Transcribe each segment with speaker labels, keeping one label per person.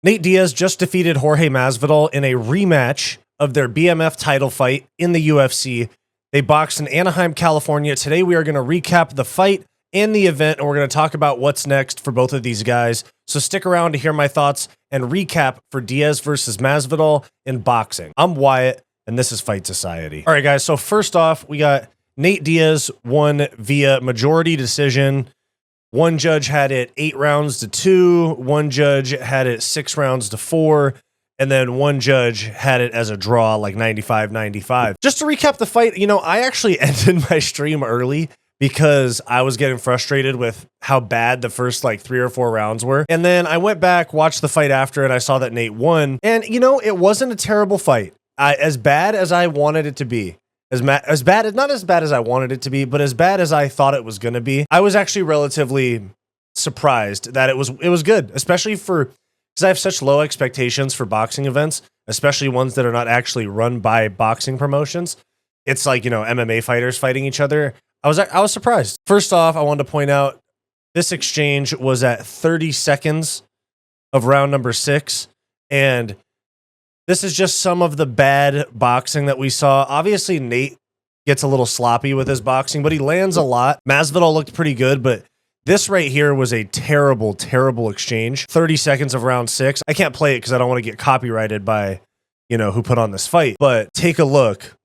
Speaker 1: Nate Diaz just defeated Jorge Masvidal in a rematch of their BMF title fight in the UFC. They boxed in Anaheim, California. Today we are going to recap the fight and the event, and we're going to talk about what's next for both of these guys. So stick around to hear my thoughts and recap for Diaz versus Masvidal in boxing. I'm Wyatt, and this is Fight Society. All right, guys, so first off, we got Nate Diaz won via majority decision. One judge had it 8 rounds to 2. One judge had it 6 rounds to 4. And then one judge had it as a draw, like 95-95. Just to recap the fight, I actually ended my stream early because I was getting frustrated with how bad the first 3 or 4 rounds were. And then I went back, watched the fight after, and I saw that Nate won. And, it wasn't a terrible fight. As bad as I wanted it to be. Not as bad as I wanted it to be, but as bad as I thought it was going to be. I was actually relatively surprised that it was good, especially because I have such low expectations for boxing events, especially ones that are not actually run by boxing promotions. It's like, MMA fighters fighting each other. I was surprised. First off, I wanted to point out this exchange was at 30 seconds of round number 6, and this is just some of the bad boxing that we saw. Obviously, Nate gets a little sloppy with his boxing, but he lands a lot. Masvidal looked pretty good, but this right here was a terrible, terrible exchange. 30 seconds of round 6. I can't play it because I don't want to get copyrighted by, who put on this fight. But take a look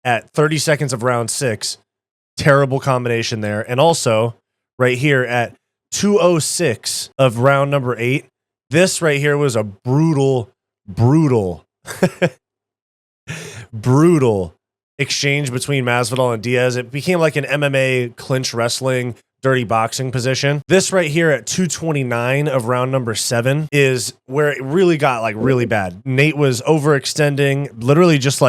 Speaker 1: at 30 seconds of round 6. Terrible combination there. And also, right here at 2:06 of round number 8, this right here was a brutal exchange between Masvidal and Diaz. It became like an MMA clinch wrestling, dirty boxing position. This right here at 2:29 of round number 7 is where it really got really bad. Nate was overextending, literally just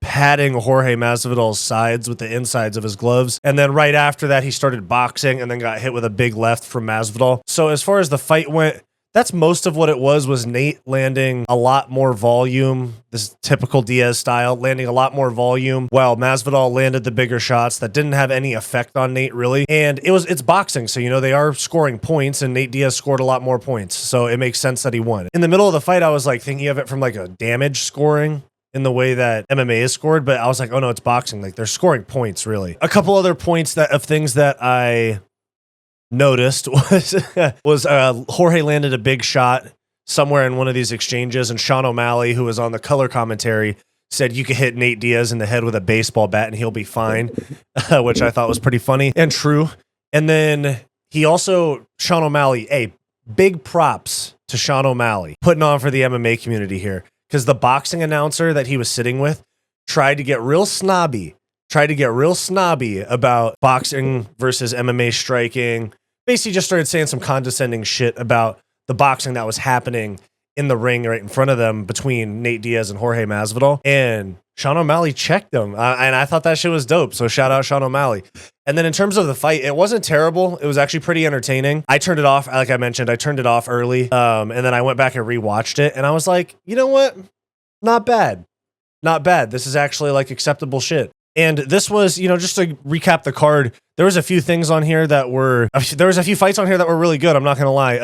Speaker 1: patting Jorge Masvidal's sides with the insides of his gloves. And then right after that, he started boxing and then got hit with a big left from Masvidal. So as far as the fight went, that's most of what it was Nate landing a lot more volume, this typical Diaz style, landing a lot more volume, while Masvidal landed the bigger shots that didn't have any effect on Nate, really. And it's boxing, so, they are scoring points, and Nate Diaz scored a lot more points, so it makes sense that he won. In the middle of the fight, I was, thinking of it from, a damage scoring in the way that MMA is scored, but I was like, oh, no, it's boxing. They're scoring points, really. A couple other points of things that I noticed was Jorge landed a big shot somewhere in one of these exchanges, and Sean O'Malley, who was on the color commentary, said you could hit Nate Diaz in the head with a baseball bat and he'll be fine, which I thought was pretty funny and true. And then Sean O'Malley, big props to Sean O'Malley putting on for the MMA community here, because the boxing announcer that he was sitting with tried to get real snobby about boxing versus MMA striking. Basically just started saying some condescending shit about the boxing that was happening in the ring right in front of them between Nate Diaz and Jorge Masvidal. And Sean O'Malley checked him. And I thought that shit was dope. So shout out Sean O'Malley. And then in terms of the fight, it wasn't terrible. It was actually pretty entertaining. I turned it off. Like I mentioned, I turned it off early. And then I went back and rewatched it. And I was like, you know what? Not bad. This is actually acceptable shit. And this was, just to recap the card, there was a few things on here there was a few fights on here that were really good. I'm not going to lie.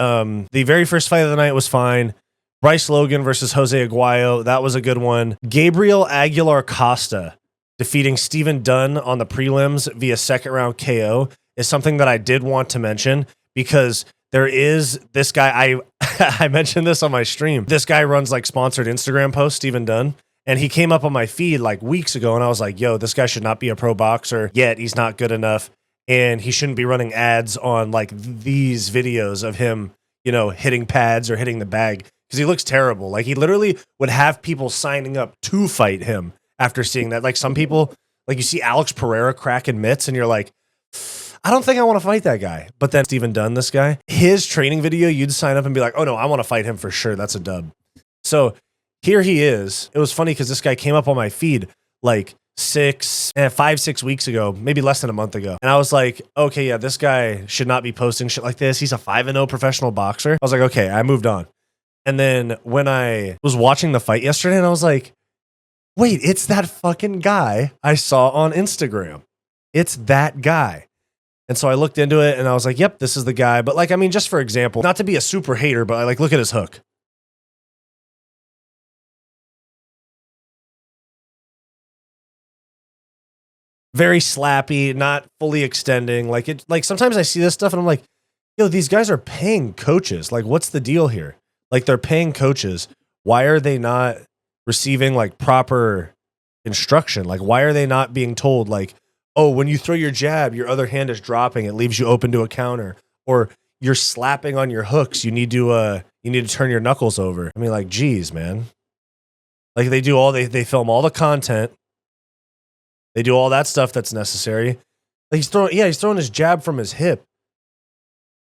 Speaker 1: The very first fight of the night was fine. Bryce Logan versus Jose Aguayo. That was a good one. Gabriel Aguilar Costa defeating Steven Dunn on the prelims via second round KO is something that I did want to mention, because there is this guy. I mentioned this on my stream. This guy runs sponsored Instagram posts, Steven Dunn. And he came up on my feed weeks ago, and I was like, yo, this guy should not be a pro boxer yet. He's not good enough. And he shouldn't be running ads on these videos of him, hitting pads or hitting the bag, because he looks terrible. He literally would have people signing up to fight him after seeing that. Some people, you see Alex Pereira cracking mitts, and you're like, I don't think I want to fight that guy. But then Steven Dunn, this guy, his training video, you'd sign up and be like, oh no, I want to fight him for sure. That's a dub. So here he is. It was funny because this guy came up on my feed 5-6 weeks ago, maybe less than a month ago. And I was like, okay, yeah, this guy should not be posting shit like this. He's a 5-0 professional boxer. I was like, okay, I moved on. And then when I was watching the fight yesterday, and I was like, wait, it's that fucking guy I saw on Instagram. It's that guy. And so I looked into it and I was like, yep, this is the guy. But just for example, not to be a super hater, but look at his hook. very slappy, not fully extending. Like sometimes I see this stuff and I'm like, yo, these guys are paying coaches. Like, what's the deal here? Like, they're paying coaches. Why are they not receiving like proper instruction? Like, why are they not being told, like, oh, when you throw your jab, your other hand is dropping, it leaves you open to a counter, or you're slapping on your hooks, you need to turn your knuckles over. I mean, like, geez, man. Like, they film all the content. They do all that stuff that's necessary. Like, he's throwing his jab from his hip.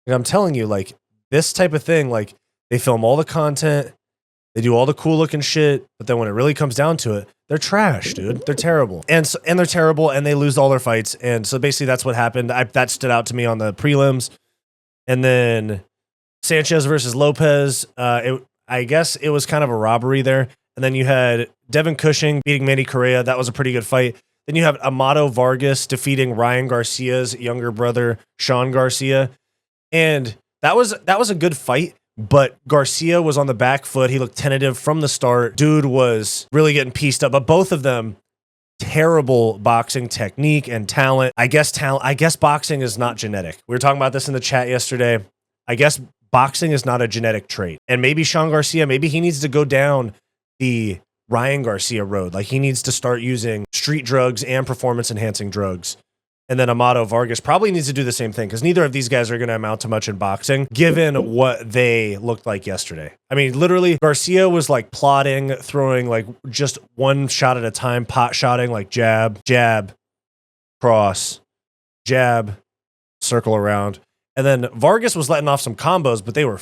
Speaker 1: Like, I'm telling you, like, this type of thing, like, they film all the content, they do all the cool looking shit, but then when it really comes down to it, they're trash, dude. They're terrible. And they're terrible, and they lose all their fights. And so basically that's what happened. That stood out to me on the prelims. And then Sanchez versus Lopez, I guess it was kind of a robbery there. And then you had Devin Cushing beating Manny Correa. That was a pretty good fight. Then you have Amado Vargas defeating Ryan Garcia's younger brother, Sean Garcia. And that was a good fight, but Garcia was on the back foot. He looked tentative from the start. Dude was really getting pieced up, but both of them, terrible boxing technique and talent. I guess boxing is not genetic. We were talking about this in the chat yesterday. I guess boxing is not a genetic trait. And maybe Sean Garcia, maybe he needs to go down the Ryan Garcia road. Like, he needs to start using street drugs and performance enhancing drugs. And then Amado Vargas probably needs to do the same thing, because neither of these guys are going to amount to much in boxing, given what they looked like yesterday. I mean, literally, Garcia was like plotting, throwing like just one shot at a time, pot shotting, like jab, jab, cross, jab, circle around. And then Vargas was letting off some combos, but they were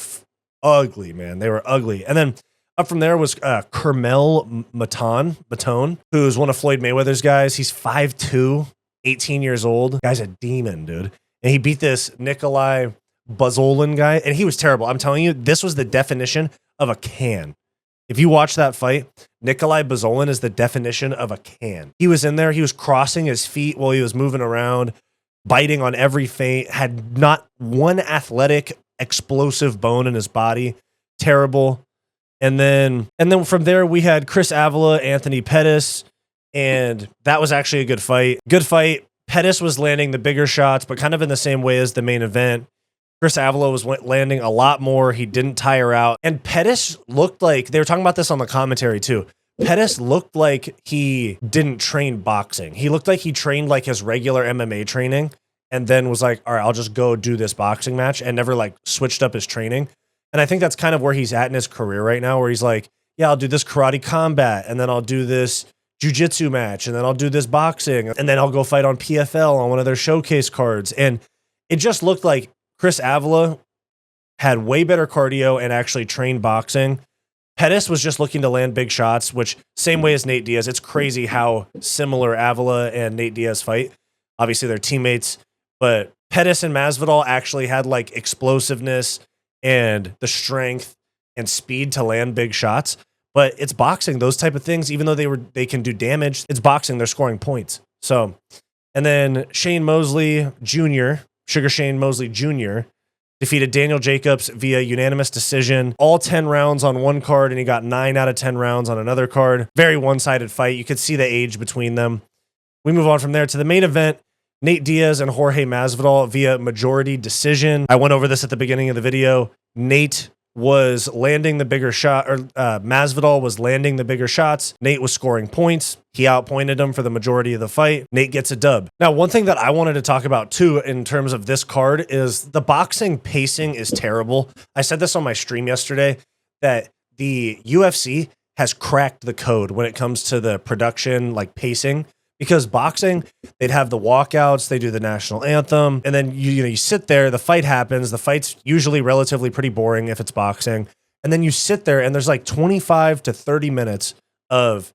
Speaker 1: ugly, man. They were ugly. And then up from there was Curmel Moton, who's one of Floyd Mayweather's guys. He's 5'2", 18 years old. Guy's a demon, dude. And he beat this Nikolai Buzolin guy, and he was terrible. I'm telling you, this was the definition of a can. If you watch that fight, Nikolai Buzolin is the definition of a can. He was in there, he was crossing his feet while he was moving around, biting on every feint, had not one athletic, explosive bone in his body. Terrible. And then from there, we had Chris Avila, Anthony Pettis, and that was actually a good fight. Good fight. Pettis was landing the bigger shots, but kind of in the same way as the main event. Chris Avila was landing a lot more. He didn't tire out. And Pettis looked like, they were talking about this on the commentary too, Pettis looked like he didn't train boxing. He looked like he trained like his regular MMA training, and then was like, all right, I'll just go do this boxing match, and never like switched up his training. And I think that's kind of where he's at in his career right now, where he's like, yeah, I'll do this karate combat, and then I'll do this jiu-jitsu match, and then I'll do this boxing, and then I'll go fight on PFL on one of their showcase cards. And it just looked like Chris Avila had way better cardio and actually trained boxing. Pettis was just looking to land big shots, which same way as Nate Diaz. It's crazy how similar Avila and Nate Diaz fight. Obviously they're teammates, but Pettis and Masvidal actually had like explosiveness and the strength and speed to land big shots. But it's boxing, those type of things, even though they can do damage, it's boxing, they're scoring points. So, and then Shane Mosley Jr., Sugar Shane Mosley Jr., defeated Daniel Jacobs via unanimous decision. All 10 rounds on one card, and he got 9 out of 10 rounds on another card. Very one-sided fight. You could see the age between them. We move on from there to the main event. Nate Diaz and Jorge Masvidal via majority decision. I went over this at the beginning of the video. Nate was landing the bigger shot, or Masvidal was landing the bigger shots. Nate was scoring points. He outpointed him for the majority of the fight. Nate gets a dub. Now, one thing that I wanted to talk about too in terms of this card is the boxing pacing is terrible. I said this on my stream yesterday that the UFC has cracked the code when it comes to the production, like pacing. Because boxing, they'd have the walkouts, they do the national anthem, and then you sit there, the fight happens, the fight's usually relatively pretty boring if it's boxing, and then you sit there and there's like 25 to 30 minutes of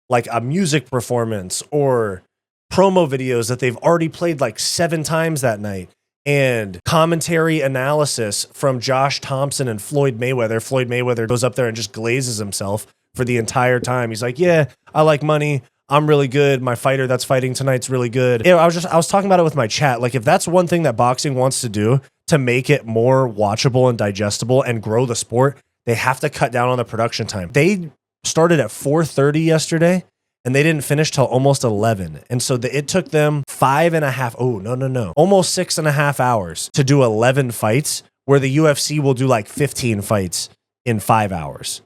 Speaker 1: like a music performance or promo videos that they've already played like 7 times that night, and commentary analysis from Josh Thompson and Floyd Mayweather. Floyd Mayweather goes up there and just glazes himself for the entire time. He's like, yeah, I like money. I'm really good. My fighter that's fighting tonight's really good. I was talking about it with my chat. Like, if that's one thing that boxing wants to do to make it more watchable and digestible and grow the sport, they have to cut down on the production time. They started at 4:30 yesterday, and they didn't finish till almost 11. And so it took them 5.5, almost 6.5 hours to do 11 fights, where the UFC will do like 15 fights in 5 hours.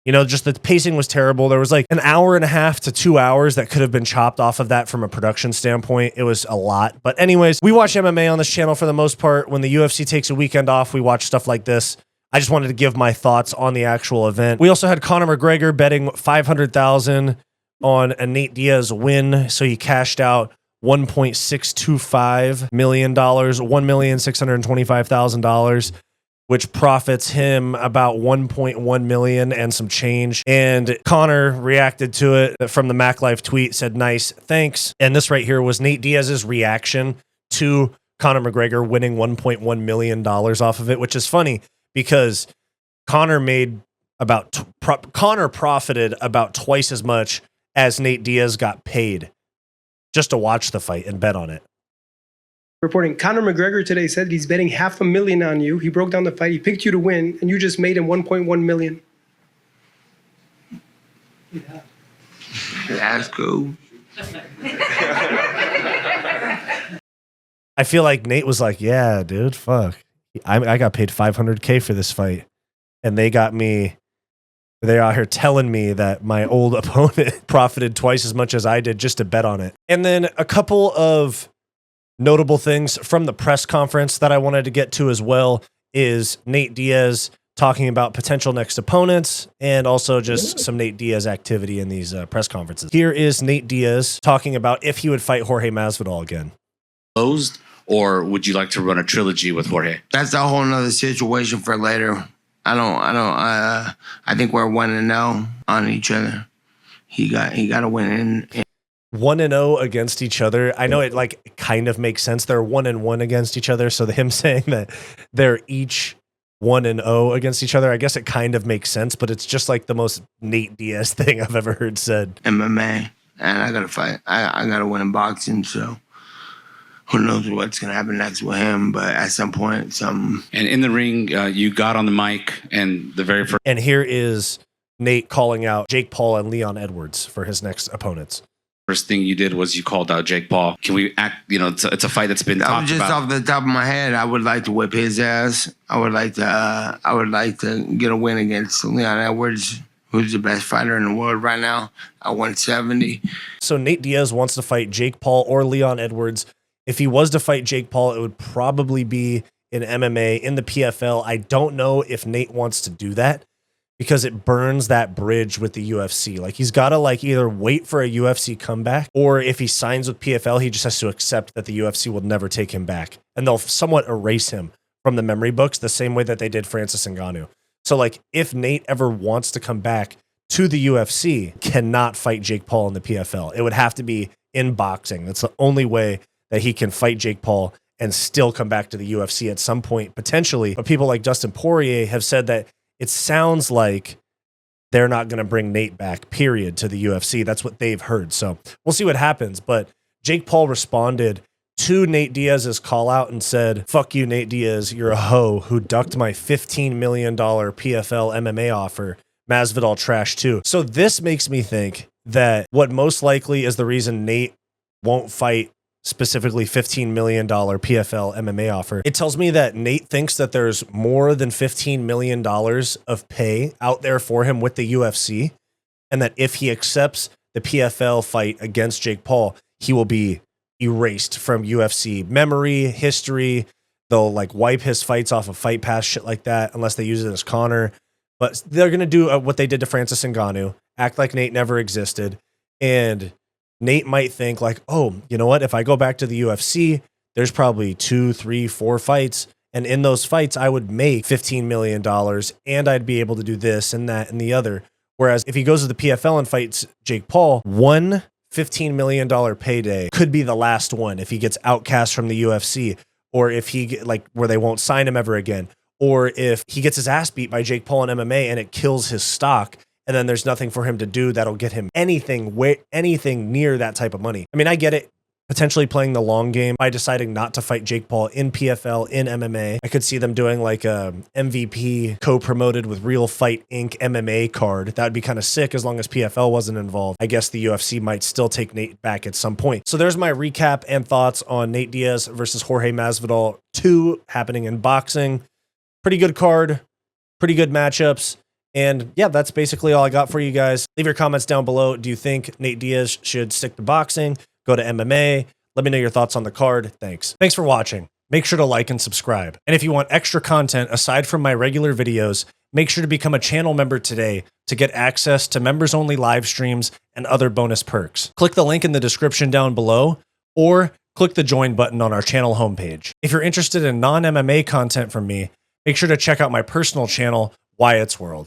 Speaker 1: You know, just the pacing was terrible. There was like an hour and a half to 2 hours that could have been chopped off of that from a production standpoint. It was a lot. But anyways, we watch MMA on this channel for the most part. When the UFC takes a weekend off, we watch stuff like this. I just wanted to give my thoughts on the actual event. We also had Conor McGregor betting $500,000 on a Nate Diaz win. So he cashed out $1.625 million, $1,625,000. Which profits him about 1.1 million and some change. And Conor reacted to it from the MacLife tweet, said, nice, thanks. And this right here was Nate Diaz's reaction to Conor McGregor winning $1.1 million off of it, which is funny because Conor profited about twice as much as Nate Diaz got paid just to watch the fight and bet on it.
Speaker 2: Reporting, Conor McGregor today said he's betting $500,000 on you. He broke down the fight. He picked you to win, and you just made him 1.1 million.
Speaker 3: Yeah. That's cool.
Speaker 1: I feel like Nate was like, yeah, dude, fuck. I got paid $500K for this fight, and they're out here telling me that my old opponent profited twice as much as I did just to bet on it. And then a couple of notable things from the press conference that I wanted to get to as well is Nate Diaz talking about potential next opponents and also just some Nate Diaz activity in these press conferences. Here is Nate Diaz talking about if he would fight Jorge Masvidal again.
Speaker 4: Closed, or would you like to run a trilogy with Jorge?
Speaker 3: That's a whole nother situation for later. I think we're 1-0 on each other. He got to win in
Speaker 1: 1-0 against each other. I know it like kind of makes sense. They're 1-1 against each other. So him saying that they're each 1-0 against each other, I guess it kind of makes sense, but it's just like the most Nate Diaz thing I've ever heard said.
Speaker 3: MMA, and I got to fight. I got to win in boxing, so who knows what's going to happen next with him, but at some point, something.
Speaker 4: And in the ring, you got on the mic and the very first.
Speaker 1: And here is Nate calling out Jake Paul and Leon Edwards for his next opponents.
Speaker 4: First thing you did was you called out Jake Paul. Can we act, it's a fight that's been talked
Speaker 3: just
Speaker 4: about.
Speaker 3: Off the top of my head, I would like to whip his ass. I would like to get a win against Leon Edwards, who's the best fighter in the world right now at 170.
Speaker 1: So Nate Diaz wants to fight Jake Paul or Leon Edwards. If he was to fight Jake Paul, it would probably be in MMA, in the PFL. I don't know if Nate wants to do that, because it burns that bridge with the UFC. Like he's got to like either wait for a UFC comeback, or if he signs with PFL, he just has to accept that the UFC will never take him back. And they'll somewhat erase him from the memory books the same way that they did Francis Ngannou. So like if Nate ever wants to come back to the UFC, cannot fight Jake Paul in the PFL. It would have to be in boxing. That's the only way that he can fight Jake Paul and still come back to the UFC at some point, potentially. But people like Dustin Poirier have said that it sounds like they're not going to bring Nate back, period, to the UFC. That's what they've heard. So we'll see what happens. But Jake Paul responded to Nate Diaz's call out and said, fuck you, Nate Diaz. You're a hoe who ducked my $15 million PFL MMA offer. Masvidal trash too. So this makes me think that what most likely is the reason Nate won't fight specifically $15 million PFL MMA offer. It tells me that Nate thinks that there's more than $15 million of pay out there for him with the UFC, and that if he accepts the PFL fight against Jake Paul, he will be erased from UFC memory, history. They'll like wipe his fights off of Fight Pass, shit like that, unless they use it as Conor. But they're going to do what they did to Francis Ngannou, act like Nate never existed, and Nate might think like, oh, you know what? If I go back to the UFC, there's probably 2, 3, 4 fights. And in those fights, I would make $15 million and I'd be able to do this and that and the other. Whereas if he goes to the PFL and fights Jake Paul, one $15 million payday could be the last one if he gets outcast from the UFC, or if he where they won't sign him ever again, or if he gets his ass beat by Jake Paul in MMA and it kills his stock. And then there's nothing for him to do that'll get him anything near that type of money. I mean, I get it. potentially playing the long game by deciding not to fight Jake Paul in PFL, in MMA. I could see them doing like a MVP co-promoted with Real Fight Inc. MMA card. That would be kind of sick as long as PFL wasn't involved. I guess the UFC might still take Nate back at some point. So there's my recap and thoughts on Nate Diaz versus Jorge Masvidal 2 happening in boxing. Pretty good card, pretty good matchups. And yeah, that's basically all I got for you guys. Leave your comments down below. Do you think Nate Diaz should stick to boxing? Go to MMA. Let me know your thoughts on the card. Thanks for watching. Make sure to like and subscribe. And if you want extra content aside from my regular videos, make sure to become a channel member today to get access to members-only live streams and other bonus perks. Click the link in the description down below or click the join button on our channel homepage. If you're interested in non-MMA content from me, make sure to check out my personal channel, Wyatt's World.